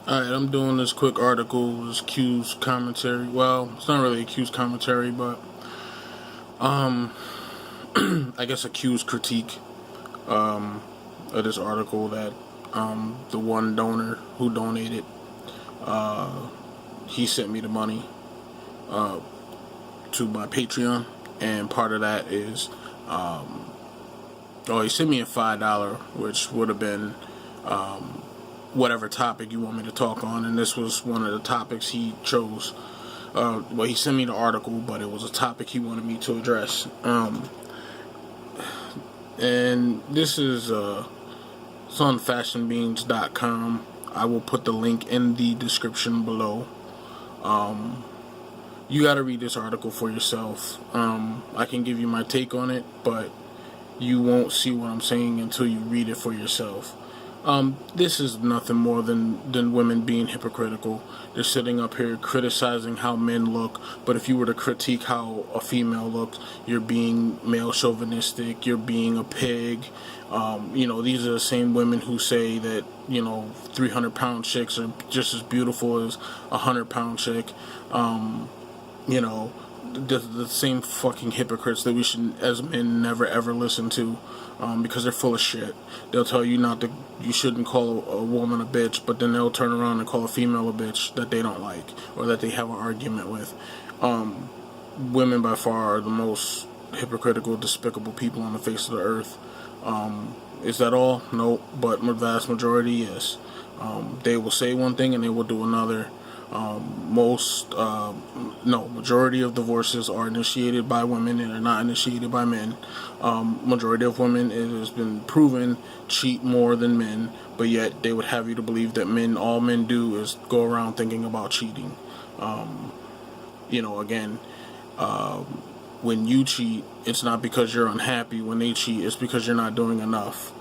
Alright, I'm doing this quick article, this Q's commentary. Well, it's not really a Q's commentary, but I guess a Q's critique of this article that the one donor who donated, he sent me the money to my Patreon, and part of that is, he sent me a $5, which would have been whatever topic you want me to talk on, and this was one of the topics he chose. He sent me the article, but it was a topic he wanted me to address. And this is it's on fashionbeans.com. I will put the link in the description below. You got to read this article for yourself. I can give you my take on it, but you won't see what I'm saying until you read it for yourself. This is nothing more than women being hypocritical. They're sitting up here criticizing how men look, but if you were to critique how a female looks, you're being male chauvinistic, you're being a pig. These are the same women who say that, 300-pound chicks are just as beautiful as a 100-pound chick. The same fucking hypocrites that we should, as men, never ever listen to, because they're full of shit. They'll tell you you shouldn't call a woman a bitch, but then they'll turn around and call a female a bitch that they don't like or that they have an argument with. Women by far are the most hypocritical, despicable people on the face of the earth. Is that all? No, but the vast majority, yes. They will say one thing and they will do another. Majority of divorces are initiated by women and are not initiated by men. Majority of women, it has been proven, cheat more than men, but yet they would have you to believe that all men do is go around thinking about cheating. When you cheat, it's not because you're unhappy. When they cheat, it's because you're not doing enough.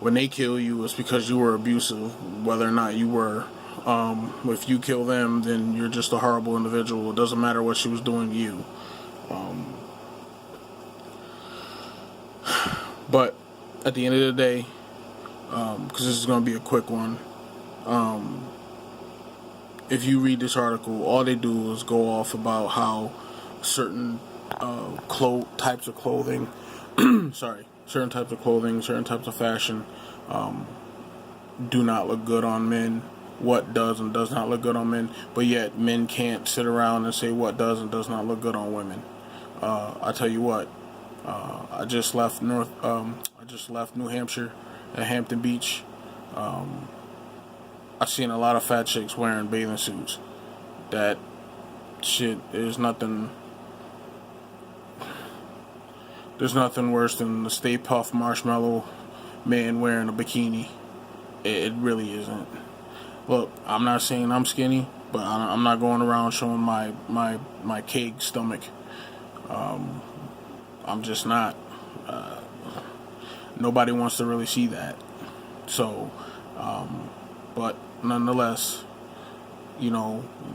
When they kill you, it's because you were abusive, whether or not you were. If you kill them, then you're just a horrible individual. It doesn't matter what she was doing to you. But at the end of the day, because this is going to be a quick one, if you read this article, all they do is go off about how certain types of clothing, certain types of clothing, certain types of fashion do not look good on men, what does and does not look good on men, but yet men can't sit around and say what does and does not look good on women. I tell you what, I just left New Hampshire at Hampton Beach. I've seen a lot of fat chicks wearing bathing suits. That shit is nothing. There's nothing worse than the Stay Puft Marshmallow man wearing a bikini. It really isn't. Look, I'm not saying I'm skinny, but I'm not going around showing my cake stomach. I'm just not. Nobody wants to really see that. So, but nonetheless,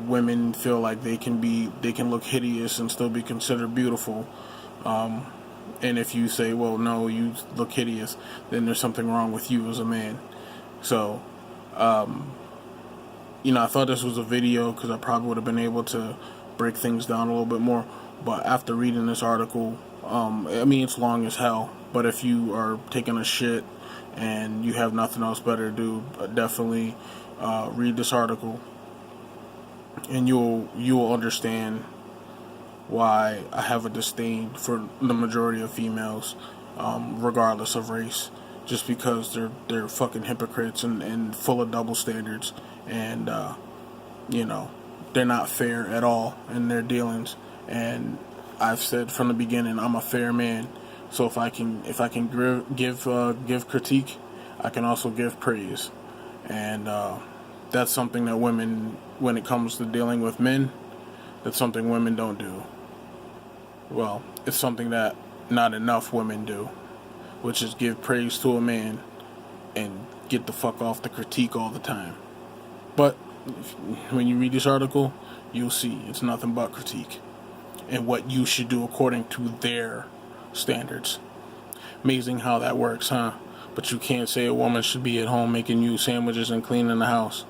women feel like they can look hideous and still be considered beautiful. And if you say, well, no, you look hideous, then there's something wrong with you as a man. So, I thought this was a video because I probably would have been able to break things down a little bit more. But after reading this article, it's long as hell. But if you are taking a shit and you have nothing else better to do, definitely read this article, and you'll understand why I have a disdain for the majority of females, regardless of race, just because they're fucking hypocrites and full of double standards, and they're not fair at all in their dealings. And I've said from the beginning, I'm a fair man. So if I can give critique, I can also give praise, and that's something that women, when it comes to dealing with men, that's something women don't do. Well, it's something that not enough women do, which is give praise to a man and get the fuck off the critique all the time. But when you read this article, you'll see it's nothing but critique and what you should do according to their standards. Amazing how that works, huh? But you can't say a woman should be at home making you sandwiches and cleaning the house.